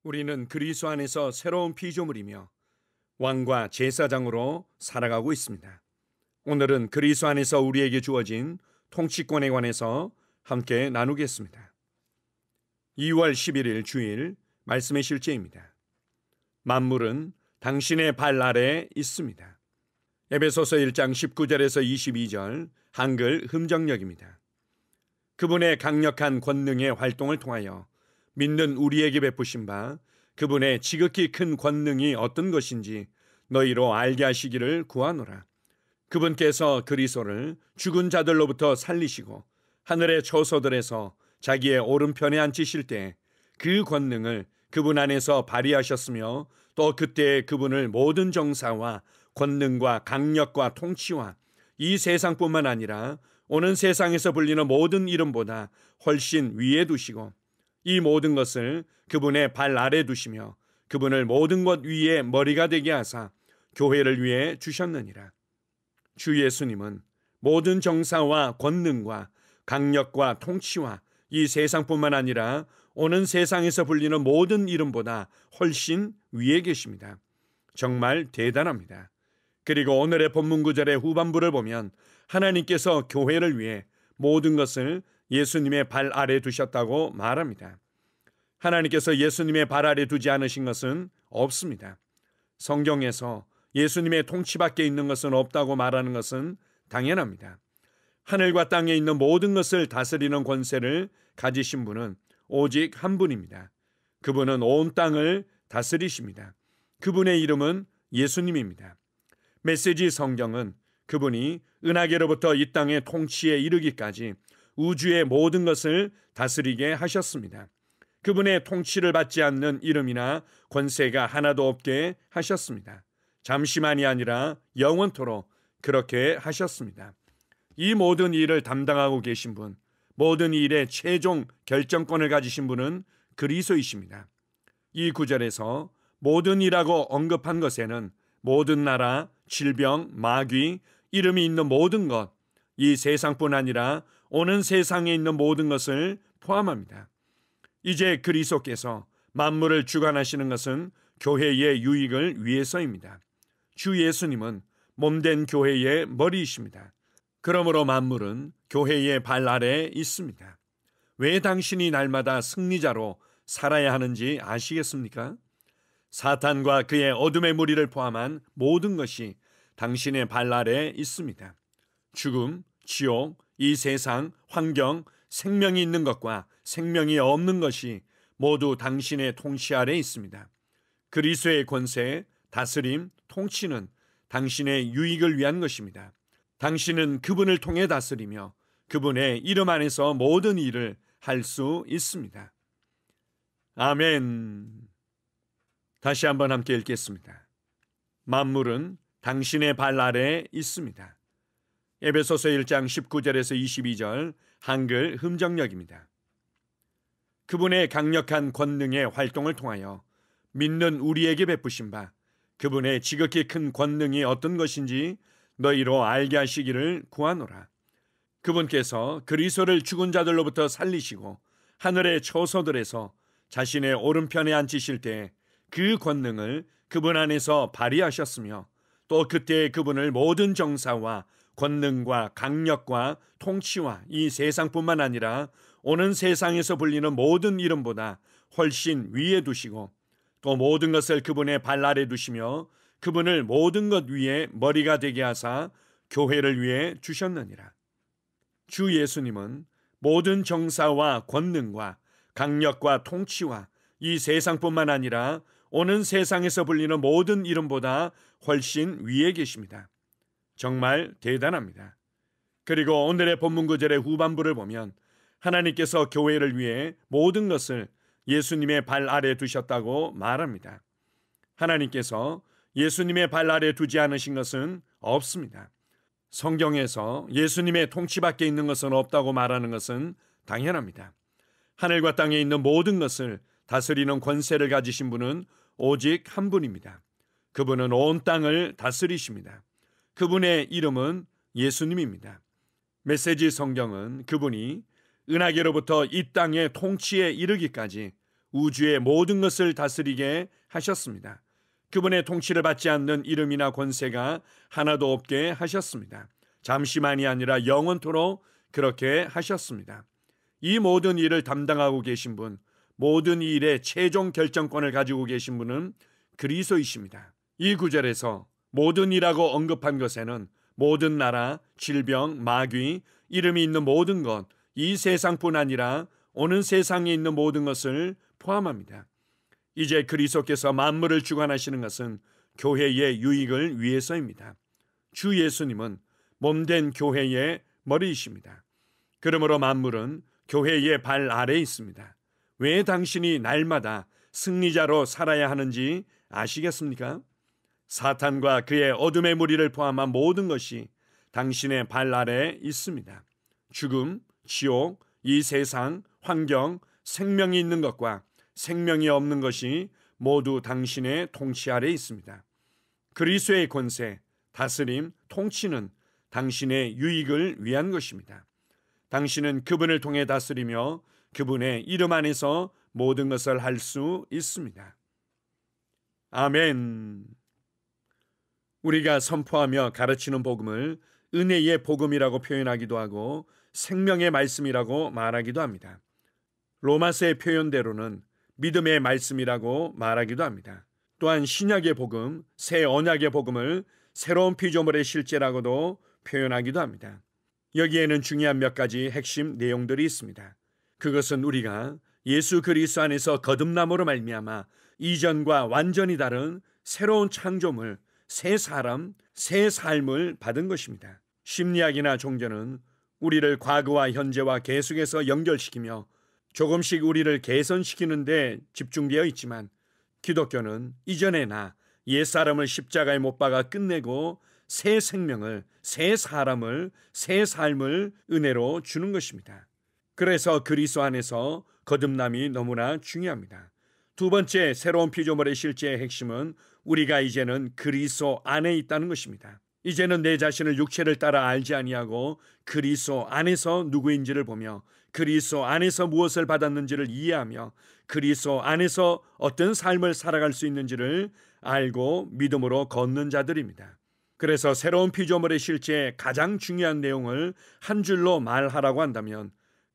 우리는 그리스도 안에서 새로운 피조물이며 왕과 제사장으로 살아가고 있습니다. 오늘은 그리스도 안에서 우리에게 주어진 통치권에 관해서 함께 나누겠습니다. 2월 11일 주일 말씀의 실제입니다. 만물은 당신의 발 아래에 있습니다. 에베소서 1장 19절에서 22절 한글 흠정역입니다. 그분의 강력한 권능의 활동을 통하여 믿는 우리에게 베푸신 바 그분의 지극히 큰 권능이 어떤 것인지 너희로 알게 하시기를 구하노라. 그분께서 그리스도를 죽은 자들로부터 살리시고 하늘의 처소들에서 자기의 오른편에 앉히실 때 그 권능을 그분 안에서 발휘하셨으며 또 그때 그분을 모든 정사와 권능과 강력과 통치와 이 세상뿐만 아니라 오는 세상에서 불리는 모든 이름보다 훨씬 위에 두시고 이 모든 것을 그분의 발 아래 두시며 그분을 모든 것 위에 머리가 되게 하사 교회를 위해 주셨느니라. 주 예수님은 모든 정사와 권능과 강력과 통치와 이 세상뿐만 아니라 오는 세상에서 불리는 모든 이름보다 훨씬 위에 계십니다. 정말 대단합니다. 그리고 오늘의 본문 구절의 후반부를 보면 하나님께서 교회를 위해 모든 것을 예수님의 발 아래 두셨다고 말합니다. 하나님께서 예수님의 발 아래 두지 않으신 것은 없습니다. 성경에서 예수님의 통치 밖에 있는 것은 없다고 말하는 것은 당연합니다. 하늘과 땅에 있는 모든 것을 다스리는 권세를 가지신 분은 오직 한 분입니다. 그분은 온 땅을 다스리십니다. 그분의 이름은 예수님입니다. 메시지 성경은 그분이 은하계로부터 이 땅의 통치에 이르기까지 우주의 모든 것을 다스리게 하셨습니다. 그분의 통치를 받지 않는 이름이나 권세가 하나도 없게 하셨습니다. 잠시만이 아니라 영원토록 그렇게 하셨습니다. 이 모든 일을 담당하고 계신 분, 모든 일의 최종 결정권을 가지신 분은 그리스도이십니다. 이 구절에서 모든 일이라고 언급한 것에는 모든 나라, 질병, 마귀, 이름이 있는 모든 것, 이 세상뿐 아니라 오는 세상에 있는 모든 것을 포함합니다. 이제 그리스도께서 만물을 주관하시는 것은 교회의 유익을 위해서입니다. 주 예수님은 몸된 교회의 머리이십니다. 그러므로 만물은 교회의 발 아래에 있습니다. 왜 당신이 날마다 승리자로 살아야 하는지 아시겠습니까? 사탄과 그의 어둠의 무리를 포함한 모든 것이 당신의 발 아래에 있습니다. 죽음, 지옥, 이 세상, 환경, 생명이 있는 것과 생명이 없는 것이 모두 당신의 통치 아래에 있습니다. 그리스도의 권세, 다스림, 통치는 당신의 유익을 위한 것입니다. 당신은 그분을 통해 다스리며 그분의 이름 안에서 모든 일을 할 수 있습니다. 아멘. 다시 한번 함께 읽겠습니다. 만물은 당신의 발 아래에 있습니다. 에베소서 1장 19절에서 22절 한글 흠정역입니다. 그분의 강력한 권능의 활동을 통하여 믿는 우리에게 베푸신 바 그분의 지극히 큰 권능이 어떤 것인지 너희로 알게 하시기를 구하노라. 그분께서 그리스도를 죽은 자들로부터 살리시고 하늘의 처소들에서 자신의 오른편에 앉히실 때 그 권능을 그분 안에서 발휘하셨으며 또 그때 그분을 모든 정사와 권능과 강력과 통치와 이 세상뿐만 아니라 오는 세상에서 불리는 모든 이름보다 훨씬 위에 두시고 또 모든 것을 그분의 발 아래 두시며 그분을 모든 것 위에 머리가 되게 하사 교회를 위해 주셨느니라. 주 예수님은 모든 정사와 권능과 강력과 통치와 이 세상뿐만 아니라 오는 세상에서 불리는 모든 이름보다 훨씬 위에 계십니다. 정말 대단합니다. 그리고 오늘의 본문 구절의 후반부를 보면 하나님께서 교회를 위해 모든 것을 예수님의 발 아래 두셨다고 말합니다. 하나님께서 예수님의 발 아래 두지 않으신 것은 없습니다. 성경에서 예수님의 통치 밖에 있는 것은 없다고 말하는 것은 당연합니다. 하늘과 땅에 있는 모든 것을 다스리는 권세를 가지신 분은 오직 한 분입니다. 그분은 온 땅을 다스리십니다. 그분의 이름은 예수님입니다. 메시지 성경은 그분이 은하계로부터 이 땅의 통치에 이르기까지 우주의 모든 것을 다스리게 하셨습니다. 그분의 통치를 받지 않는 이름이나 권세가 하나도 없게 하셨습니다. 잠시만이 아니라 영원토록 그렇게 하셨습니다. 이 모든 일을 담당하고 계신 분, 모든 일의 최종 결정권을 가지고 계신 분은 그리스도이십니다. 이 구절에서 모든 일이라고 언급한 것에는 모든 나라, 질병, 마귀, 이름이 있는 모든 것, 이 세상뿐 아니라 오는 세상에 있는 모든 것을 포함합니다. 이제 그리스도께서 만물을 주관하시는 것은 교회의 유익을 위해서입니다. 주 예수님은 몸된 교회의 머리이십니다. 그러므로 만물은 교회의 발 아래에 있습니다. 왜 당신이 날마다 승리자로 살아야 하는지 아시겠습니까? 사탄과 그의 어둠의 무리를 포함한 모든 것이 당신의 발 아래에 있습니다. 죽음, 지옥, 이 세상, 환경, 생명이 있는 것과 생명이 없는 것이 모두 당신의 통치 아래에 있습니다. 그리스도의 권세, 다스림, 통치는 당신의 유익을 위한 것입니다. 당신은 그분을 통해 다스리며 그분의 이름 안에서 모든 것을 할 수 있습니다. 아멘. 우리가 선포하며 가르치는 복음을 은혜의 복음이라고 표현하기도 하고 생명의 말씀이라고 말하기도 합니다. 로마서의 표현대로는 믿음의 말씀이라고 말하기도 합니다. 또한 신약의 복음, 새 언약의 복음을 새로운 피조물의 실제라고도 표현하기도 합니다. 여기에는 중요한 몇 가지 핵심 내용들이 있습니다. 그것은 우리가 예수 그리스도 안에서 거듭남으로 말미암아 이전과 완전히 다른 새로운 창조물, 새 사람, 새 삶을 받은 것입니다. 심리학이나 종교는 우리를 과거와 현재와 계속해서 연결시키며 조금씩 우리를 개선시키는 데 집중되어 있지만 기독교는 이전의 나, 옛사람을 십자가에 못 박아 끝내고 새 생명을, 새 사람을, 새 삶을 은혜로 주는 것입니다. 그래서 그리스도 안에서 거듭남이 너무나 중요합니다. 두 번째 새로운 피조물의 실제의 핵심은 우리가 이제는 그리스도 안에 있다는 것입니다. 이제는 내 자신을 육체를 따라 알지 아니하고 그리스도 안에서 누구인지를 보며 그리스도 안에서 무엇을 받았는지를 이해하며 그리스도 안에서 어떤 삶을 살아갈 수 있는지를 알고 믿음으로 걷는 자들입니다. 그래서 새로운 피조물의 실제의 가장 중요한 내용을 한 줄로 말하라고 한다면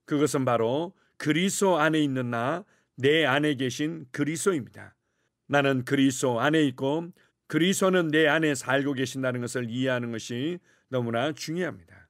그것은 바로 그리스도 안에 있는 나, 내 안에 계신 그리스도입니다. 나는 그리스도 안에 있고 그리스도는 내 안에 살고 계신다는 것을 이해하는 것이 너무나 중요합니다.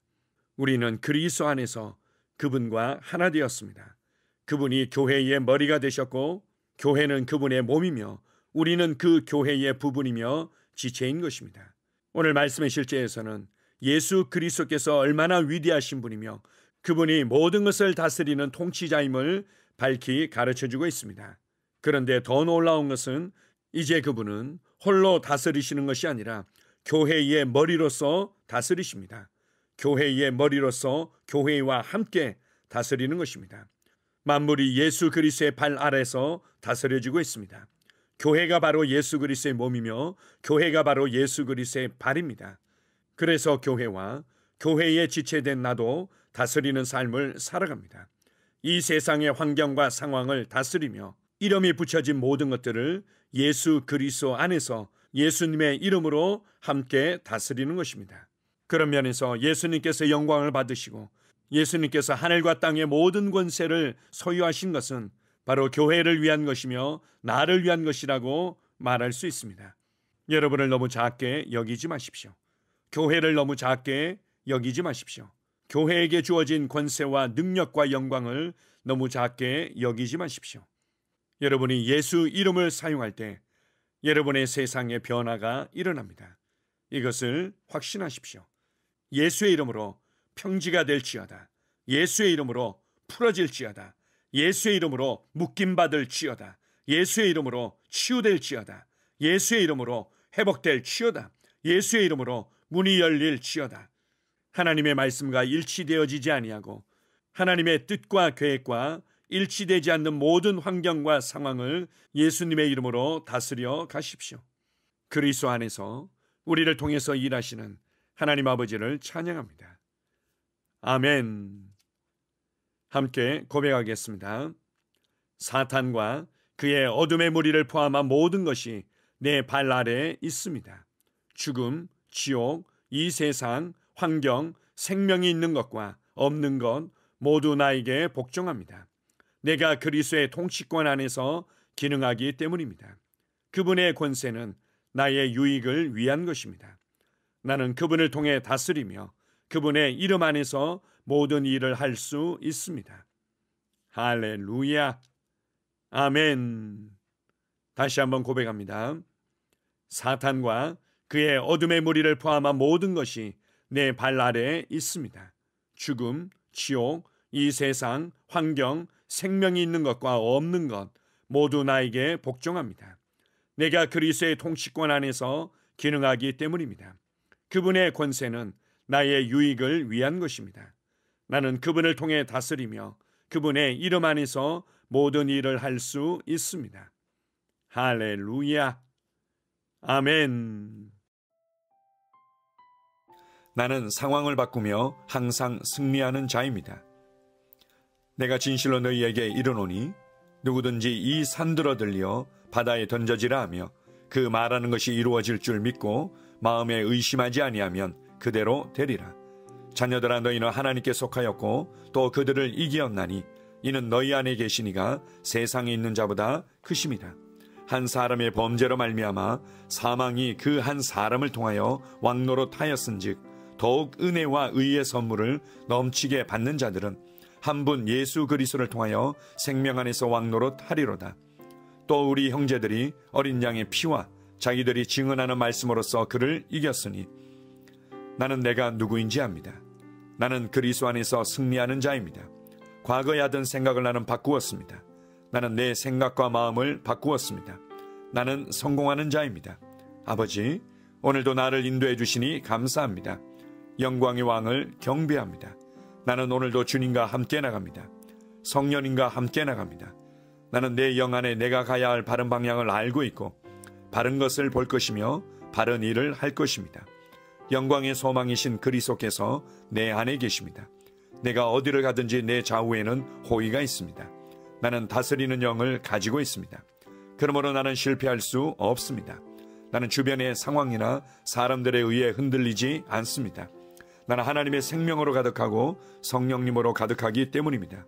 우리는 그리스도 안에서 그분과 하나 되었습니다. 그분이 교회의 머리가 되셨고 교회는 그분의 몸이며 우리는 그 교회의 부분이며 지체인 것입니다. 오늘 말씀의 실제에서는 예수 그리스도께서 얼마나 위대하신 분이며 그분이 모든 것을 다스리는 통치자임을 밝히 가르쳐주고 있습니다. 그런데 더 놀라운 것은 이제 그분은 홀로 다스리시는 것이 아니라 교회의 머리로서 다스리십니다. 교회의 머리로서 교회와 함께 다스리는 것입니다. 만물이 예수 그리스도의 발 아래서 다스려지고 있습니다. 교회가 바로 예수 그리스도의 몸이며 교회가 바로 예수 그리스도의 발입니다. 그래서 교회와 교회에 지체된 나도 다스리는 삶을 살아갑니다. 이 세상의 환경과 상황을 다스리며 이름이 붙여진 모든 것들을 예수 그리스도 안에서 예수님의 이름으로 함께 다스리는 것입니다. 그런 면에서 예수님께서 영광을 받으시고 예수님께서 하늘과 땅의 모든 권세를 소유하신 것은 바로 교회를 위한 것이며 나를 위한 것이라고 말할 수 있습니다. 여러분을 너무 작게 여기지 마십시오. 교회를 너무 작게 여기지 마십시오. 교회에게 주어진 권세와 능력과 영광을 너무 작게 여기지 마십시오. 여러분이 예수 이름을 사용할 때 여러분의 세상에 변화가 일어납니다. 이것을 확신하십시오. 예수의 이름으로 평지가 될지어다. 예수의 이름으로 풀어질지어다. 예수의 이름으로 묶임받을지어다. 예수의 이름으로 치유될지어다. 예수의 이름으로 회복될지어다. 예수의 이름으로 문이 열릴지어다. 하나님의 말씀과 일치되어지지 아니하고 하나님의 뜻과 계획과 일치되지 않는 모든 환경과 상황을 예수님의 이름으로 다스려 가십시오. 그리스도 안에서 우리를 통해서 일하시는 하나님 아버지를 찬양합니다. 아멘. 함께 고백하겠습니다. 사탄과 그의 어둠의 무리를 포함한 모든 것이 내 발 아래에 있습니다. 죽음, 지옥, 이 세상, 환경, 생명이 있는 것과 없는 것 모두 나에게 복종합니다. 내가 그리스도의 통치권 안에서 기능하기 때문입니다. 그분의 권세는 나의 유익을 위한 것입니다. 나는 그분을 통해 다스리며 그분의 이름 안에서 모든 일을 할 수 있습니다. 할렐루야. 아멘. 다시 한번 고백합니다. 사탄과 그의 어둠의 무리를 포함한 모든 것이 내 발 아래에 있습니다. 죽음, 지옥, 이 세상, 환경, 생명이 있는 것과 없는 것 모두 나에게 복종합니다. 내가 그리스도의 통치권 안에서 기능하기 때문입니다. 그분의 권세는 나의 유익을 위한 것입니다. 나는 그분을 통해 다스리며 그분의 이름 안에서 모든 일을 할 수 있습니다. 할렐루야. 아멘. 나는 상황을 바꾸며 항상 승리하는 자입니다. 내가 진실로 너희에게 이르노니 누구든지 이 산들어 들려 바다에 던져지라 하며 그 말하는 것이 이루어질 줄 믿고 마음에 의심하지 아니하면 그대로 되리라. 자녀들아, 너희는 하나님께 속하였고 또 그들을 이기었나니 이는 너희 안에 계시니가 세상에 있는 자보다 크심이라. 한 사람의 범죄로 말미암아 사망이 그 한 사람을 통하여 왕노릇하였은즉 더욱 은혜와 의의 선물을 넘치게 받는 자들은 한 분 예수 그리스도를 통하여 생명 안에서 왕노릇하리로다. 또 우리 형제들이 어린 양의 피와 자기들이 증언하는 말씀으로써 그를 이겼으니 나는 내가 누구인지 압니다. 나는 그리스도 안에서 승리하는 자입니다. 과거에 하던 생각을 나는 바꾸었습니다. 나는 내 생각과 마음을 바꾸었습니다. 나는 성공하는 자입니다. 아버지, 오늘도 나를 인도해 주시니 감사합니다. 영광의 왕을 경배합니다. 나는 오늘도 주님과 함께 나갑니다. 성령님과 함께 나갑니다. 나는 내 영 안에 내가 가야 할 바른 방향을 알고 있고 바른 것을 볼 것이며 바른 일을 할 것입니다. 영광의 소망이신 그리스도께서 내 안에 계십니다. 내가 어디를 가든지 내 좌우에는 호의가 있습니다. 나는 다스리는 영을 가지고 있습니다. 그러므로 나는 실패할 수 없습니다. 나는 주변의 상황이나 사람들에 의해 흔들리지 않습니다. 나는 하나님의 생명으로 가득하고 성령님으로 가득하기 때문입니다.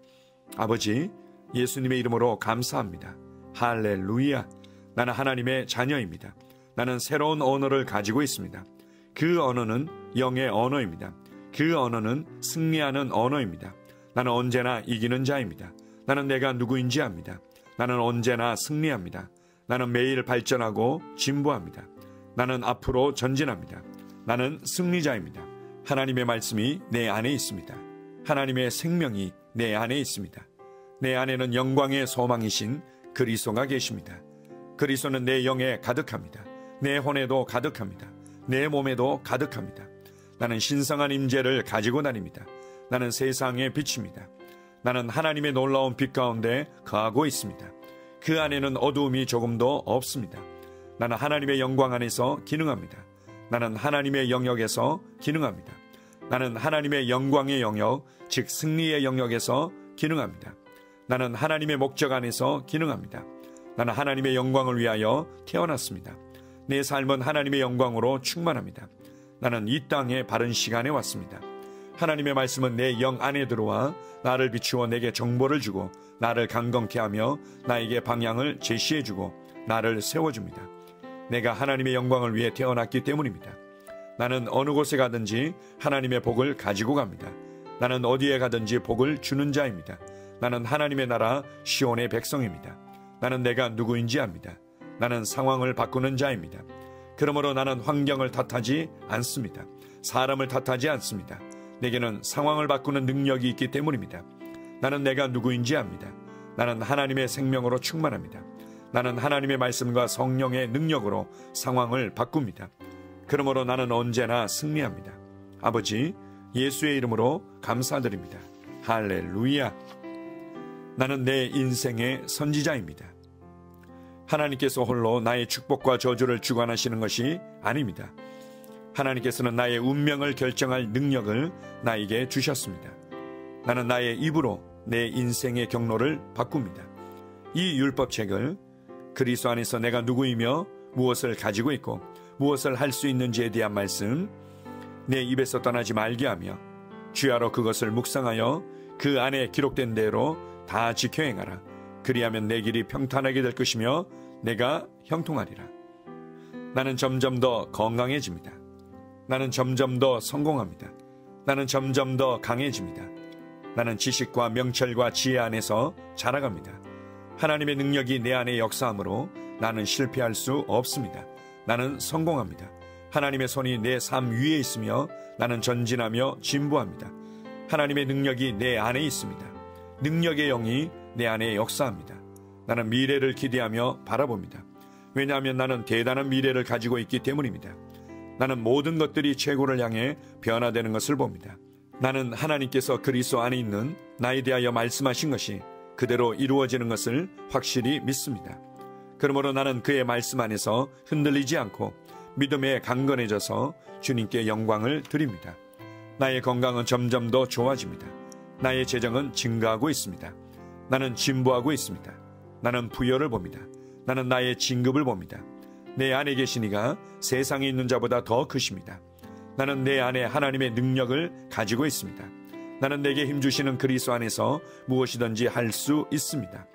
아버지, 예수님의 이름으로 감사합니다. 할렐루야. 나는 하나님의 자녀입니다. 나는 새로운 언어를 가지고 있습니다. 그 언어는 영의 언어입니다. 그 언어는 승리하는 언어입니다. 나는 언제나 이기는 자입니다. 나는 내가 누구인지 압니다. 나는 언제나 승리합니다. 나는 매일 발전하고 진보합니다. 나는 앞으로 전진합니다. 나는 승리자입니다. 하나님의 말씀이 내 안에 있습니다. 하나님의 생명이 내 안에 있습니다. 내 안에는 영광의 소망이신 그리스도가 계십니다. 그리스도는 내 영에 가득합니다. 내 혼에도 가득합니다. 내 몸에도 가득합니다. 나는 신성한 임재를 가지고 다닙니다. 나는 세상의 빛입니다. 나는 하나님의 놀라운 빛 가운데 거하고 있습니다. 그 안에는 어두움이 조금도 없습니다. 나는 하나님의 영광 안에서 기능합니다. 나는 하나님의 영역에서 기능합니다. 나는 하나님의 영광의 영역, 즉 승리의 영역에서 기능합니다. 나는 하나님의 목적 안에서 기능합니다. 나는 하나님의 영광을 위하여 태어났습니다. 내 삶은 하나님의 영광으로 충만합니다. 나는 이 땅에 바른 시간에 왔습니다. 하나님의 말씀은 내 영 안에 들어와 나를 비추어 내게 정보를 주고 나를 강건케 하며 나에게 방향을 제시해주고 나를 세워줍니다. 내가 하나님의 영광을 위해 태어났기 때문입니다. 나는 어느 곳에 가든지 하나님의 복을 가지고 갑니다. 나는 어디에 가든지 복을 주는 자입니다. 나는 하나님의 나라 시온의 백성입니다. 나는 내가 누구인지 압니다. 나는 상황을 바꾸는 자입니다. 그러므로 나는 환경을 탓하지 않습니다. 사람을 탓하지 않습니다. 내게는 상황을 바꾸는 능력이 있기 때문입니다. 나는 내가 누구인지 압니다. 나는 하나님의 생명으로 충만합니다. 나는 하나님의 말씀과 성령의 능력으로 상황을 바꿉니다. 그러므로 나는 언제나 승리합니다. 아버지, 예수의 이름으로 감사드립니다. 할렐루야. 나는 내 인생의 선지자입니다. 하나님께서 홀로 나의 축복과 저주를 주관하시는 것이 아닙니다. 하나님께서는 나의 운명을 결정할 능력을 나에게 주셨습니다. 나는 나의 입으로 내 인생의 경로를 바꿉니다. 이 율법책을 그리스도 안에서 내가 누구이며 무엇을 가지고 있고 무엇을 할 수 있는지에 대한 말씀 내 입에서 떠나지 말게 하며 주야로 그것을 묵상하여 그 안에 기록된 대로 다 지켜 행하라. 그리하면 내 길이 평탄하게 될 것이며 내가 형통하리라. 나는 점점 더 건강해집니다. 나는 점점 더 성공합니다. 나는 점점 더 강해집니다. 나는 지식과 명철과 지혜 안에서 자라갑니다. 하나님의 능력이 내 안에 역사하므로 나는 실패할 수 없습니다. 나는 성공합니다. 하나님의 손이 내 삶 위에 있으며 나는 전진하며 진보합니다. 하나님의 능력이 내 안에 있습니다. 능력의 영이 내 안에 역사합니다. 나는 미래를 기대하며 바라봅니다. 왜냐하면 나는 대단한 미래를 가지고 있기 때문입니다. 나는 모든 것들이 최고를 향해 변화되는 것을 봅니다. 나는 하나님께서 그리스도 안에 있는 나에 대하여 말씀하신 것이 그대로 이루어지는 것을 확실히 믿습니다. 그러므로 나는 그의 말씀 안에서 흔들리지 않고 믿음에 강건해져서 주님께 영광을 드립니다. 나의 건강은 점점 더 좋아집니다. 나의 재정은 증가하고 있습니다. 나는 진보하고 있습니다. 나는 부여를 봅니다. 나는 나의 진급을 봅니다. 내 안에 계신 이가 세상에 있는 자보다 더 크십니다. 나는 내 안에 하나님의 능력을 가지고 있습니다. 나는 내게 힘주시는 그리스도 안에서 무엇이든지 할 수 있습니다.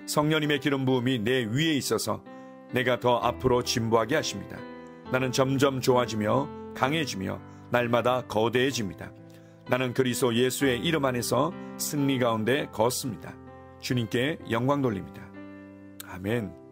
성령님의 기름 부음이 내 위에 있어서 내가 더 앞으로 진보하게 하십니다. 나는 점점 좋아지며 강해지며 날마다 거대해집니다. 나는 그리스도 예수의 이름 안에서 승리 가운데 걷습니다. 주님께 영광 돌립니다. 아멘.